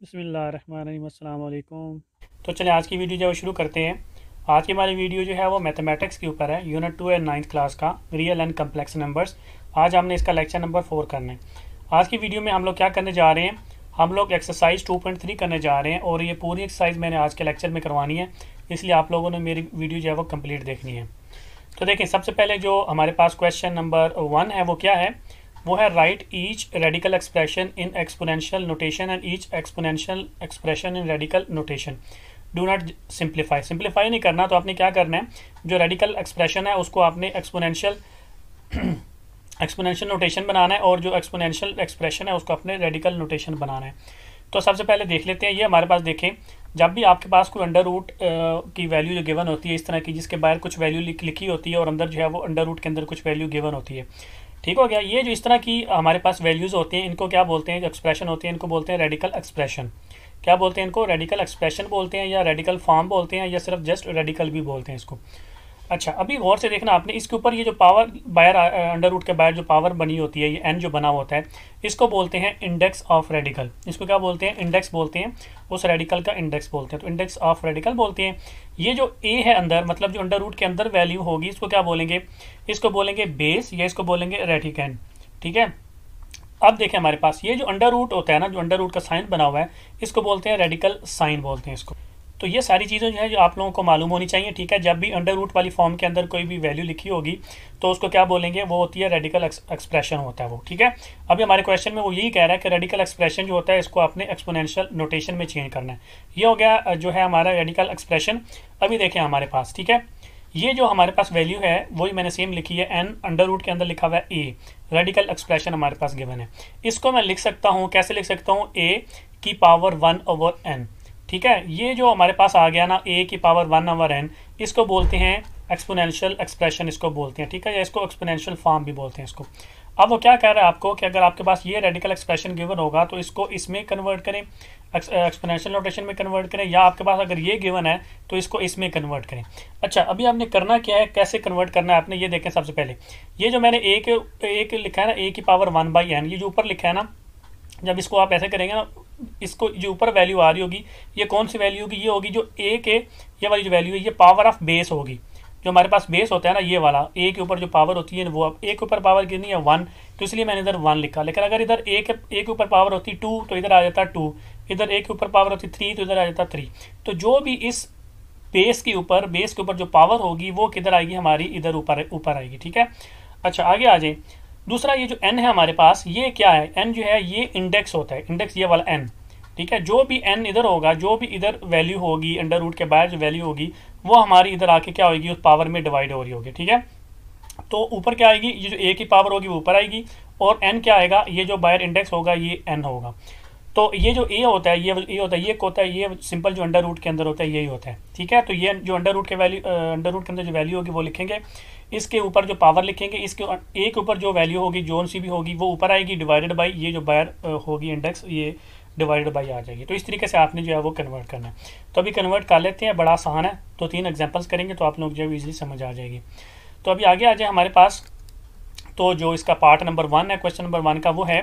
बिस्मिल्लाहिर्रहमानिर्रहीम, अस्सलाम वालेकुम। तो चलिए आज की वीडियो जो है वो शुरू करते हैं। आज की हमारी वीडियो जो है वो मैथमेटिक्स के ऊपर है, यूनिट 2 है 9th क्लास का, रियल एंड कम्प्लेक्स नंबर्स। आज हमने इसका लेक्चर नंबर 4 करना है। आज की वीडियो में हम लोग क्या करने जा रहे हैं, हम लोग एक्सरसाइज 2.3 करने जा रहे हैं और ये पूरी एक्सरसाइज मैंने आज के लेक्चर में करवानी है, इसलिए आप लोगों ने मेरी वीडियो जो है वो कम्प्लीट देखनी है। तो देखें, सबसे पहले जो हमारे पास क्वेश्चन नंबर 1 है वो क्या है, वो है right each radical expression in exponential notation and each exponential expression in radical notation. Do not simplify नहीं करना, तो आपने क्या करना है, जो रेडिकल एक्सप्रेशन है उसको आपने एक्सपोनेंशियल एक्सपोनेंशियल नोटेशन बनाना है और जो एक्सपोनेंशियल एक्सप्रेशन है उसको अपने रेडिकल नोटेशन बनाना है। तो सबसे पहले देख लेते हैं, ये हमारे पास देखें, जब भी आपके पास कोई अंडर रूट की वैल्यू जो गिवन होती है इस तरह की, जिसके बाहर कुछ वैल्यू लिखी होती है और अंदर जो है वो अंडर रूट के अंदर कुछ वैल्यू गिवन होती है, ठीक हो गया। ये जो इस तरह की हमारे पास वैल्यूज़ होती हैं इनको क्या बोलते हैं, जो एक्सप्रेशन होती है इनको बोलते हैं रेडिकल एक्सप्रेशन। क्या बोलते हैं इनको, रेडिकल एक्सप्रेशन बोलते हैं या रेडिकल फॉर्म बोलते हैं या सिर्फ जस्ट रेडिकल भी बोलते हैं इसको। अच्छा, अभी गौर से देखना आपने, इसके ऊपर ये जो पावर बाहर अंडर रूट के बाहर जो पावर बनी होती है, ये एन जो बना होता है, इसको बोलते हैं इंडेक्स ऑफ रेडिकल। इसको क्या बोलते हैं, इंडेक्स बोलते हैं, उस रेडिकल का इंडेक्स बोलते हैं, तो इंडेक्स ऑफ रेडिकल बोलते हैं। ये जो ए है अंदर, मतलब जो अंडर रूट के अंदर वैल्यू होगी, इसको क्या बोलेंगे, इसको बोलेंगे बेस या इसको बोलेंगे रेडिकैंड, ठीक है। अब देखें हमारे पास ये जो अंडर रूट होता है ना, जो अंडर रूट का साइन बना हुआ है, इसको बोलते हैं रेडिकल साइन बोलते हैं इसको। तो ये सारी चीज़ें जो है जो आप लोगों को मालूम होनी चाहिए, ठीक है। जब भी अंडर रूट वाली फॉर्म के अंदर कोई भी वैल्यू लिखी होगी तो उसको क्या बोलेंगे, वो होती है रेडिकल एक्सप्रेशन होता है वो, ठीक है। अभी हमारे क्वेश्चन में वो यही कह रहा है कि रेडिकल एक्सप्रेशन जो होता है इसको आपने एक्सपोनेंशियल नोटेशन में चेंज करना है। ये हो गया जो है हमारा रेडिकल एक्सप्रेशन। अभी देखें हमारे पास, ठीक है, ये जो हमारे पास वैल्यू है वही मैंने सेम लिखी है, एन अंडर रूट के अंदर लिखा हुआ है ए, रेडिकल एक्सप्रेशन हमारे पास गिवन है। इसको मैं लिख सकता हूँ, कैसे लिख सकता हूँ, ए की पावर 1/n, ठीक है। ये जो हमारे पास आ गया ना, ए की पावर 1/n, इसको बोलते हैं एक्सपोनेंशियल एक्सप्रेशन, इसको बोलते हैं, ठीक है, या इसको एक्सपोनेंशियल फॉर्म भी बोलते हैं इसको। अब वो क्या कह रहा है आपको कि अगर आपके पास ये रेडिकल एक्सप्रेशन गिवन होगा तो इसको इसमें कन्वर्ट करें, एक्सपोनेंशियल नोटेशन में कन्वर्ट करें, या आपके पास अगर ये गिवन है तो इसको इसमें कन्वर्ट करें। अच्छा, अभी आपने करना क्या है, कैसे कन्वर्ट करना है आपने, ये देखें। सबसे पहले ये जो मैंने एक लिखा है ना, ए की पावर 1/n, ये जो ऊपर लिखा है ना, जब इसको आप ऐसे करेंगे ना, इसको जो ऊपर वैल्यू आ रही होगी, ये कौन सी वैल्यू होगी, ये होगी जो ए के, ये वाली जो वैल्यू है, ये पावर ऑफ बेस होगी। जो हमारे पास बेस होता है ना, ये वाला ए के ऊपर जो पावर होती है वो, अब ए के ऊपर पावर कितनी है 1, तो इसलिए मैंने इधर 1 लिखा। लेकिन अगर इधर ए के ऊपर पावर होती 2 तो इधर आ जाता 2, इधर ए के ऊपर पावर होती 3 तो इधर आ जाता 3। तो जो भी इस बेस के ऊपर जो पावर होगी वो किधर आएगी, हमारी इधर ऊपर आएगी, ठीक है। अच्छा, आगे आ जाए। दूसरा, ये जो एन है हमारे पास, ये क्या है, एन जो है ये इंडेक्स होता है, इंडेक्स ये वाला एन, ठीक है। जो भी एन इधर होगा, जो भी इधर वैल्यू होगी अंडर रूट के बाहर जो वैल्यू होगी, वो हमारी इधर आके क्या होगी, उस पावर में डिवाइड हो रही होगी, ठीक है। तो ऊपर क्या आएगी, ये जो ए की पावर होगी वो ऊपर आएगी, और एन क्या आएगा, ये जो बाहर इंडेक्स होगा ये एन होगा। तो ये जो ए होता है, ये होता है, ये होता है, ये सिंपल जो अंडर रूट के अंदर होता है यही होता है, ठीक है। तो ये जो अंडर रूट के अंदर जो वैल्यू होगी वो लिखेंगे, इसके ऊपर जो पावर लिखेंगे, इसके ए के ऊपर जो वैल्यू होगी जोन सी भी होगी वो ऊपर आएगी, डिवाइडेड बाई ये जो बाहर होगी इंडेक्स, ये डिवाइडेड बाई आ जाएगी। तो इस तरीके से आपने जो है वो कन्वर्ट करना है। तो अभी कन्वर्ट कर लेते हैं, बड़ा आसान है, 2-3 एग्जाम्पल्स करेंगे तो आप लोग जो है ईजिली समझ आ जाएगी। तो अभी आगे आ जाए हमारे पास, तो जो इसका पार्ट नंबर 1 है, क्वेश्चन नंबर 1 का, वो है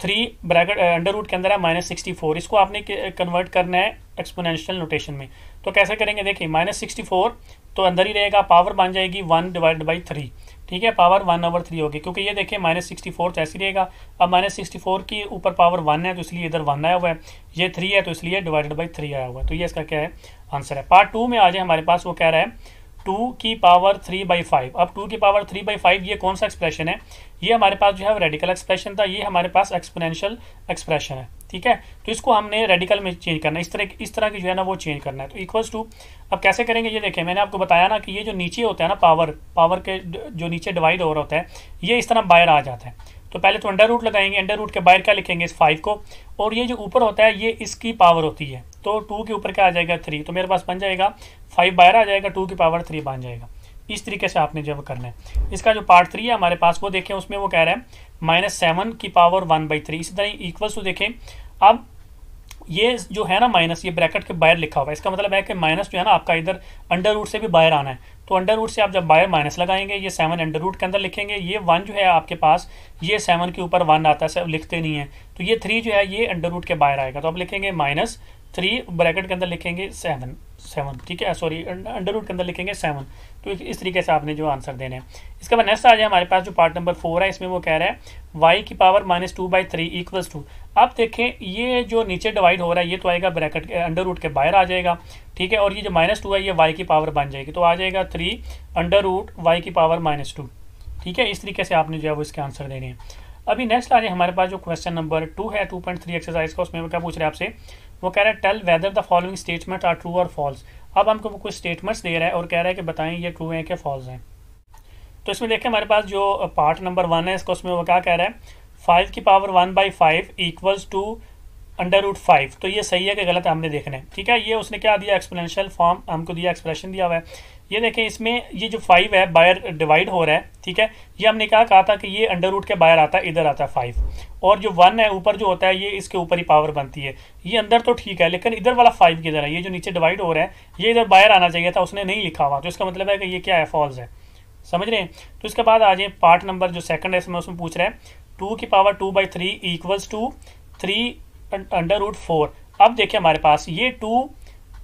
3 ब्रैकेट अंडर रूट के अंदर है -64, इसको आपने कन्वर्ट करना है एक्सपोनेंशियल नोटेशन में। तो कैसे करेंगे, देखिए -64 तो अंदर ही रहेगा, पावर बन जाएगी 1/3, ठीक है, पावर 1/3 होगी, क्योंकि ये देखिए -64 तो ऐसे ही रहेगा। अब -64 की ऊपर पावर 1 है तो इसलिए इधर 1 आया हुआ है, ये 3 है तो इसलिए /3 आया हुआ है। तो ये इसका क्या है, आंसर है। पार्ट 2 में आ जाए हमारे पास, वो कह रहा है 2 की पावर 3/5। अब 2 की पावर 3/5 ये कौन सा एक्सप्रेशन है, ये हमारे पास जो है रेडिकल एक्सप्रेशन था, ये हमारे पास एक्सपोनेंशियल एक्सप्रेशन है, ठीक है। तो इसको हमने रेडिकल में चेंज करना है, इस तरह की जो है ना वो चेंज करना है। तो इक्वल्स टू, अब कैसे करेंगे, ये देखें, मैंने आपको बताया ना कि ये जो नीचे होता है ना, पावर के जो नीचे डिवाइड हो रहा होता है, ये इस तरह बाहर आ जाता है। तो पहले तो अंडर रूट लगाएंगे, अंडर रूट के बाहर क्या लिखेंगे, इस 5 को, और ये जो ऊपर होता है ये इसकी पावर होती है, तो 2 के ऊपर क्या आ जाएगा 3, तो मेरे पास बन जाएगा 5 बाहर आ जाएगा, 2 की पावर 3 बन जाएगा। इस तरीके से आपने जब करना है। इसका जो पार्ट 3 है हमारे पास, वो देखें, उसमें वो कह रहा है -7 की पावर 1/3, इसी तरह इक्वल्स टू देखें। अब ये जो है ना माइनस, ये ब्रैकेट के बाहर लिखा हुआ है, इसका मतलब है कि माइनस जो है ना आपका इधर अंडर रूट से भी बाहर आना है। तो अंडर रूट से आप जब बाहर माइनस लगाएंगे, ये 7 अंडर रूट के अंदर लिखेंगे, ये 1 जो है आपके पास, ये 7 के ऊपर 1 आता है, सब लिखते नहीं है, तो ये 3 जो है ये अंडर रूट के बाहर आएगा, तो आप लिखेंगे -3 ब्रैकेट के अंदर लिखेंगे 7, ठीक है, सॉरी अंडर रूट के अंदर लिखेंगे 7। तो इस तरीके से आपने जो आंसर देने हैं। इसके बाद नेक्स्ट आ जाए हमारे पास जो पार्ट नंबर 4 है, इसमें वो कह रहा है y की पावर -2/3 इक्वल्स टू। आप देखें ये जो नीचे डिवाइड हो रहा है ये तो आएगा ब्रैकेट के अंडर रूट के बाहर आ जाएगा, ठीक है, और ये जो -2 है ये y की पावर बन जाएगी, तो आ जाएगा 3 अंडर रूट y की पावर -2, ठीक है। इस तरीके से आपने जो है वो इसके आंसर देने हैं। अभी नेक्स्ट आ जाए हमारे पास जो क्वेश्चन नंबर 2 है 2.3 एक्सरसाइज का, उसमें वो क्या पूछ रहे हैं आपसे, वो कह रहा है tell whether the following statement are true और फॉल्स। अब हमको कुछ स्टेटमेंट्स दे रहा है और कह रहा है कि बताएं ये ट्रू है कि फॉल्स हैं। तो इसमें देखें हमारे पास जो पार्ट नंबर 1 है इसको, उसमें वो क्या कह रहा है 5 की power 1/5 equals to under root 5। तो ये सही है कि गलत है हमने देखना है, ठीक है। ये उसने क्या दिया, एक्सपोनेंशियल फॉर्म हमको दिया, एक्सप्रेशन दिया हुआ है। ये देखें इसमें ये जो 5 है बाहर डिवाइड हो रहा है, ठीक है, ये हमने क्या कहा था कि ये अंडर रूट के बाहर आता है, इधर आता है 5, और जो 1 है ऊपर जो होता है ये इसके ऊपर ही पावर बनती है। ये अंदर तो ठीक है, लेकिन इधर वाला 5 किधर है, ये जो नीचे डिवाइड हो रहा है ये इधर बाहर आना चाहिए था, उसने नहीं लिखा हुआ, तो इसका मतलब है कि ये क्या है, फॉल्स है, समझ रहे हैं। तो इसके बाद आ जाए पार्ट नंबर जो सेकंड है, इसमें उसमें पूछ रहा है 2 की power 2/3 equals to 3 under root 4। अब देखिए हमारे पास ये 2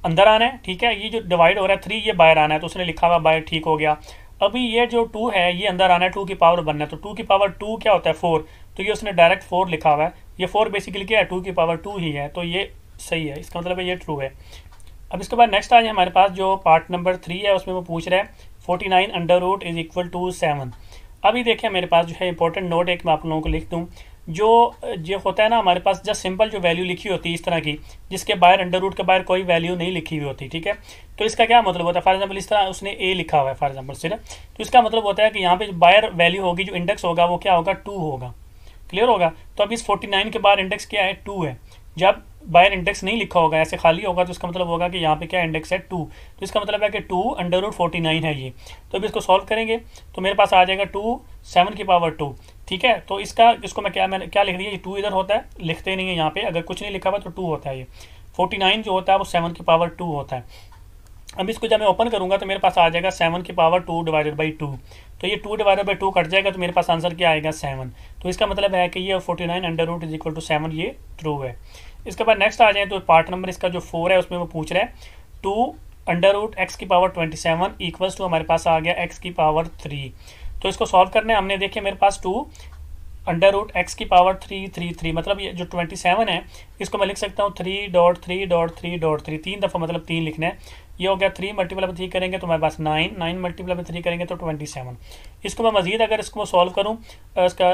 अंदर आना है, ठीक है, ये जो डिवाइड हो रहा है 3 ये बाहर आना है, तो उसने लिखा हुआ बाहर, ठीक हो गया। अभी ये जो 2 है ये अंदर आना है, 2 की पावर बनना है, तो 2 की पावर 2 क्या होता है 4, तो ये उसने डायरेक्ट 4 लिखा हुआ है। ये 4 बेसिकली क्या है, 2 की पावर 2 ही है, तो ये सही है, इसका मतलब है ये ट्रू है। अब इसके बाद नेक्स्ट आ जाए हमारे पास जो पार्ट नंबर 3 है, उसमें वो पूछ रहा है 49 under root is equal to 7। अभी देखिए मेरे पास जो है इंपॉर्टेंट नोट एक मैं आप लोगों को लिख दूँ, जो होता है ना हमारे पास जस्ट सिंपल जो वैल्यू लिखी होती है इस तरह की, जिसके बाहर अंडर रूट के बाहर कोई वैल्यू नहीं लिखी हुई होती, ठीक है, तो इसका क्या मतलब होता है, फॉर एग्जांपल इस तरह उसने ए लिखा हुआ है फॉर एग्जांपल सिर्फ, तो इसका मतलब होता है कि यहाँ पे जो बाहर वैल्यू होगी, जो इंडेक्स होगा वो क्या होगा, 2 होगा, क्लियर होगा। तो अब इस 49 के बाहर इंडेक्स क्या है, 2 है। जब बाहर इंडेक्स नहीं लिखा होगा, ऐसे खाली होगा, तो इसका मतलब होगा कि यहाँ पे क्या इंडेक्स है 2, तो इसका मतलब है कि 2 अंडर रूट 49 है ये। तो अब इसको सॉल्व करेंगे तो मेरे पास आ जाएगा 2 7 की पावर 2, ठीक है। तो इसको मैंने क्या लिख दिया, ये 2 इधर होता है, लिखते नहीं है यहाँ पे, अगर कुछ नहीं लिखा हुआ तो 2 होता है, ये 49 जो होता है वो 7 की पावर 2 होता है। अब इसको जब मैं ओपन करूंगा तो मेरे पास आ जाएगा 7 की पावर 2 डिवाइडेड बाई 2, तो ये 2 डिवाइडेड बाई 2 कट जाएगा, तो मेरे पास आंसर क्या आएगा 7। तो इसका मतलब है कि ये 49 under root is equal to 7, ये ट्रू है। इसके बाद नेक्स्ट आ जाए तो पार्ट नंबर इसका जो 4 है उसमें वो पूछ रहा है 2 अंडर रूट एक्स की पावर 27 इक्वल्स टू, हमारे पास आ गया एक्स की पावर 3। तो इसको सॉल्व करना है हमने, देखिए मेरे पास 2 अंडर रूट एक्स की पावर 3 मतलब ये जो 27 है इसको मैं लिख सकता हूँ 3.3.3.3, 3 दफ़ा मतलब 3 लिखना है। ये हो गया 3 मल्टीप्लाई में 3 करेंगे तो हमारे पास 9 मल्टीप्लाई में 3 करेंगे तो 27। इसको मैं मजीद अगर इसको सॉल्व करूँ, इसका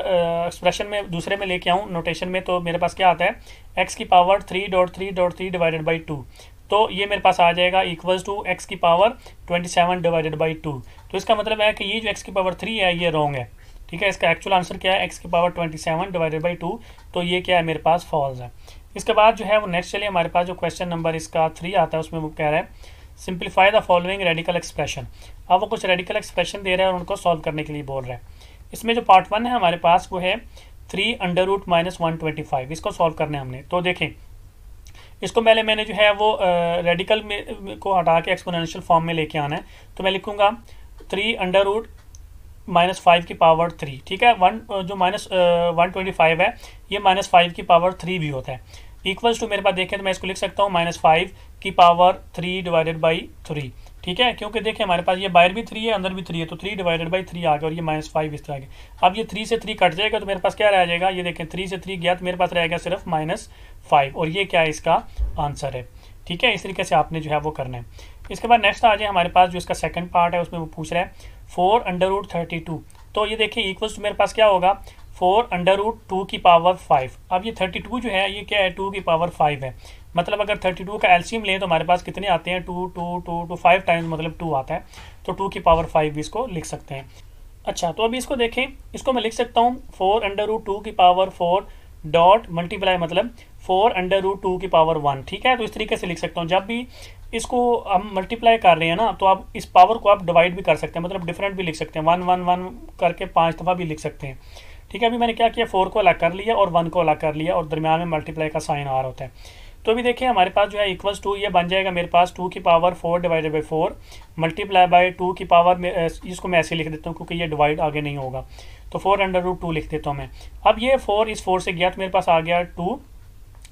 एक्सप्रेशन में दूसरे में लेके आऊँ नोटेशन में, तो मेरे पास क्या आता है एक्स की पावर 3.3.3 डिवाइडेड बाई 2, तो ये मेरे पास आ जाएगा इक्वल्स टू एक्स की पावर 27 डिवाइडेड बाई 2। तो इसका मतलब है कि ये जो एक्स की पावर 3 है ये रॉन्ग है, ठीक है। इसका एक्चुअल आंसर क्या है, एक्स की पावर 27 डिवाइडेड बाई 2, तो ये क्या है मेरे पास फॉल्स है। इसके बाद जो है वो नेक्स्ट चलिए हमारे पास जो क्वेश्चन नंबर इसका 3 आता है, उसमें वो कह रहा है simplify the following radical expression. अब वो कुछ रेडिकल एक्सप्रेशन दे रहा है और उनको सॉल्व करने के लिए बोल रहा है। इसमें जो पार्ट 1 है हमारे पास वो है 3 अंडर रूट -125, इसको सॉल्व करना है हमने। तो देखें इसको पहले मैंने जो है वो रेडिकल में को हटा के एक्सपोनेंशियल फॉर्म में लेके आना है, तो मैं लिखूंगा 3 अंडर रूट -5 की पावर 3, ठीक है। जो -125 है ये -5 की पावर 3 भी होता है, इक्वल्स टू मेरे पास देखें तो मैं इसको लिख सकता हूँ -5 की पावर 3 डिवाइडेड बाई 3, ठीक है, क्योंकि देखिए हमारे पास ये बाहर भी 3 है अंदर भी 3 है, तो 3 डिवाइडेड बाई 3 आ गया और ये -5 इस तरह आ गया। अब ये 3 से 3 कट जाएगा तो मेरे पास क्या रह जाएगा, ये देखें 3 से 3 गया तो मेरे पास रहेगा सिर्फ -5, और ये क्या है इसका आंसर है, ठीक है। इस तरीके से आपने जो है वो करना है। इसके बाद नेक्स्ट आ जाए हमारे पास जो इसका सेकंड पार्ट है, उसमें वो पूछ रहा है 4 अंडर रूट 32। तो ये देखिए इक्वल्स टू मेरे पास क्या होगा 4 अंडर रूट 2 की पावर 5। अब ये 32 जो है ये क्या है 2 की पावर 5 है, मतलब अगर 32 का एलसीएम लें तो हमारे पास कितने आते हैं 2 2 2 2 5 टाइम्स मतलब 2 आता है, तो 2 की पावर 5 भी इसको लिख सकते हैं। अच्छा तो अभी इसको देखें, इसको मैं लिख सकता हूँ 4 अंडर रूट 2 की पावर 4 डॉट मल्टीप्लाई मतलब 4 अंडर रूट 2 की पावर 1, ठीक है। तो इस तरीके से लिख सकता हूँ। जब भी इसको हम मल्टीप्लाई कर रहे हैं ना तो आप इस पावर को आप डिवाइड भी कर सकते हैं, मतलब डिफरेंट भी लिख सकते हैं, 1 1 1 करके 5 दफ़ा भी लिख सकते हैं, ठीक है। अभी मैंने क्या किया 4 को अलग कर लिया और 1 को अलग कर लिया और दरम्यान में मल्टीप्लाई का साइन आ रहा होता है। तो अभी देखिए हमारे पास जो है इक्वल्स टू, ये बन जाएगा मेरे पास 2 की power 4 divided by 4 multiply by 2 की पावर, इसको मैं ऐसे लिख देता हूँ क्योंकि ये डिवाइड आगे नहीं होगा, तो 4 अंडर रूट 2 लिख देता हूँ मैं। अब ये 4 इस 4 से गया तो मेरे पास आ गया 2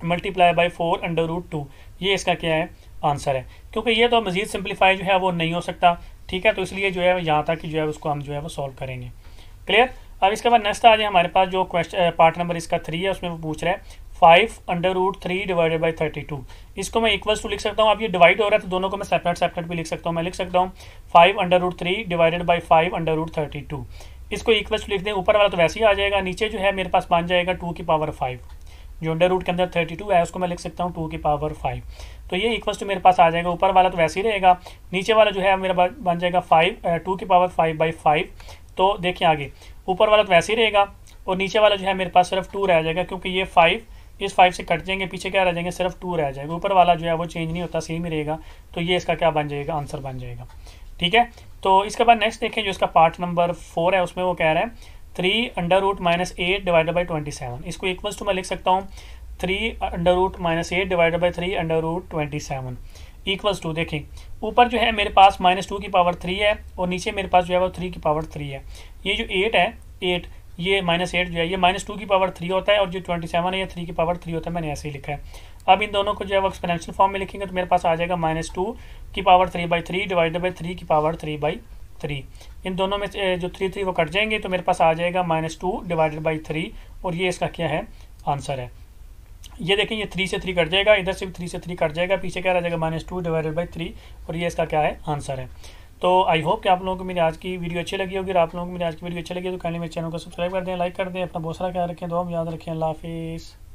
मल्टीप्लाई बाई 4 अंडर रूट 2, ये इसका क्या है आंसर है। क्योंकि ये तो मजीद सिंप्लीफाई जो है वो नहीं हो सकता, ठीक है, तो इसलिए जो है यहाँ तक जो है उसको हम जो है वो सॉल्व करेंगे। क्लियर। अब इसके बाद नेक्स्ट आ जाए हमारे पास जो क्वेश्चन पार्ट नंबर इसका 3 है, उसमें वो पूछ रहा है 5 अंडर रूट 3 डिवाइडेड बाई 32। इसको मैं इक्वल्स टू लिख सकता हूँ। अब ये डिवाइड हो रहा है तो दोनों को मैं सेपरेट सेपरेट भी लिख सकता हूँ। मैं लिख सकता हूँ 5 under root 3 divided by 5 under root 32। इसको इक्वल्स टू लिख दें, ऊपर वाला तो वैसे ही आ जाएगा, नीचे जो है मेरे पास बन जाएगा 2 की पावर 5, जो अंडर रूट के अंदर 32 है उसको मैं लिख सकता हूँ 2 की पावर 5। तो ये इक्वल्स टू मेरे पास आ जाएगा, ऊपर वाला तो वैसे ही रहेगा, नीचे वाला जो है मेरा बन जाएगा 2 की पावर 5 बाई 5। तो देखिए आगे ऊपर वाला तो वैसे ही रहेगा और नीचे वाला जो है मेरे पास सिर्फ 2 रह जाएगा, क्योंकि ये 5 इस 5 से कट जाएंगे, पीछे क्या रह जाएंगे सिर्फ 2 रह जाएगा, ऊपर वाला जो है वो चेंज नहीं होता, सेम ही रहेगा। तो ये इसका क्या बन जाएगा, आंसर बन जाएगा। ठीक है, तो इसके बाद नेक्स्ट देखें जो इसका पार्ट नंबर 4 है, उसमें वो कह रहा है 3 under root minus 8 divided by 27। इसको इक्वल्स टू मैं लिख सकता हूँ 3 under root minus 8 divided by 3 under root 27 equals to, देखें ऊपर जो है मेरे पास -2 की पावर 3 है और नीचे मेरे पास जो है वो 3 की पावर 3 है। ये जो 8 है 8, ये -8 जो है ये -2 की पावर 3 होता है और जो 27 है ये 3 की पावर 3 होता है, मैंने ऐसे ही लिखा है। अब इन दोनों को जो है वो एक्सपोनेंशियल फॉर्म में लिखेंगे तो मेरे पास आ जाएगा -2 की पावर 3 बाई 3 डिवाइडेड बाई 3 की पावर 3 बाई 3। इन दोनों में जो 3 वो कट जाएंगे तो मेरे पास आ जाएगा -2 डिवाइडेड बाई 3 और ये इसका क्या है आंसर है। ये देखें ये 3 से 3 कट जाएगा, इधर से भी 3 से 3 कट जाएगा, पीछे क्या रह जाएगा -2 डिवाइडेड बाई 3 और ये इसका क्या है आंसर है। तो आई होप कि आप लोगों को मेरी आज की वीडियो अच्छी लगी होगी, और आप लोगों को मेरी आज की वीडियो अच्छी लगी तो काइंडली मेरे चैनल को सब्सक्राइब कर दें, लाइक कर दें, अपना बहुत सारा ख्याल रखें, दुआ में याद रखें। अल्लाह हाफिज़।